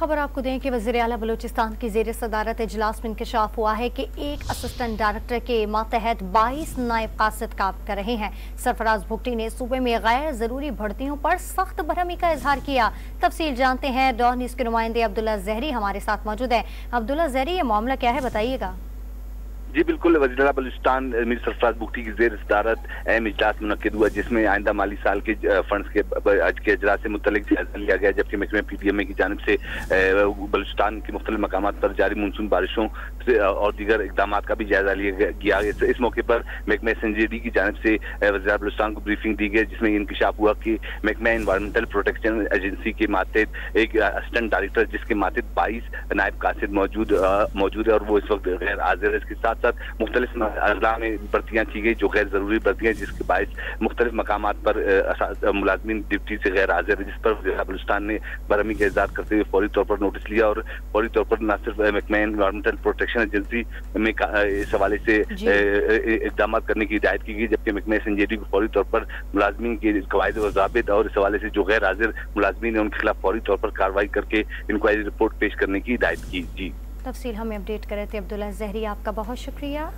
खबर आपको दें कि वज़ीर आला बलूचिस्तान की ज़ेर सदारत इजलास में इंकशाफ हुआ है कि एक असिस्टेंट डायरेक्टर के मातहत 22 नायब कासिद काम कर रहे हैं। सरफराज भुगटी ने सूबे में गैर ज़रूरी भर्तियों पर सख्त बरहमी का इजहार किया। तफसील जानते हैं, डॉन न्यूज़ के नुमाइंदे अब्दुल्ला ज़हरी हमारे साथ मौजूद है। अब्दुल्ला ज़हरी, ये मामला क्या है, बताइएगा। जी बिल्कुल, वज़ीर आला बलूचिस्तान मीर सरफराज भुगटी की ज़ेर सदारत अहम इजलास मुनक्किद हुआ, जिसमें आइंदा माली साल के फंड्स के आज के इजरा से मुतल्लिक जायजा लिया गया। जबकि महकमे PDMA की जानिब से बलूचिस्तान के मुख्तलिफ मकामात पर जारी मानसून बारिशों से और दीगर इकदाम का भी जायजा लिया गया। इस मौके पर महकमे SNJD की जानिब से वज़ीर आला बलूचिस्तान को ब्रीफिंग दी गई, जिसमें इंकशाफ हुआ कि महकमा एनवायरमेंटल प्रोटेक्शन एजेंसी के मातहत एक असिस्टेंट डायरेक्टर, जिसके मातहत 22 नायब कासिद मौजूद है और वो इस वक्त गैर हाजिर है। इसके साथ साथ मुख्तलिफ अजला में भर्तियाँ की गई जो गैर जरूरी भर्तियाँ, जिसके बायस मुख्तलिफ मकामात पर मुलाजमीन ड्यूटी से गैर हाजिर है, जिस पर वज़ीर आला बलूचिस्तान ने बरहमी का इज़हार करते हुए फौरी तौर पर नोटिस लिया और फौरी तौर पर न सिर्फ महकमा एनवायरमेंटल प्रोटेक्शन एजेंसी में इस हवाले से इकदाम करने की हिदायत की गई, जबकि महकमा SNJD को फौरी तौर पर मुलाजमीन के कवायद व ज़ाबित और इस हवाले से जो गैर हाजिर मुलाजमीन है उनके खिलाफ फौरी तौर पर कार्रवाई करके इंक्वायरी रिपोर्ट पेश करने की हिदायत की। जी, तफसील हमें अपडेट कर रहे थे अब्दुल्ला ज़हरी, आपका बहुत शुक्रिया।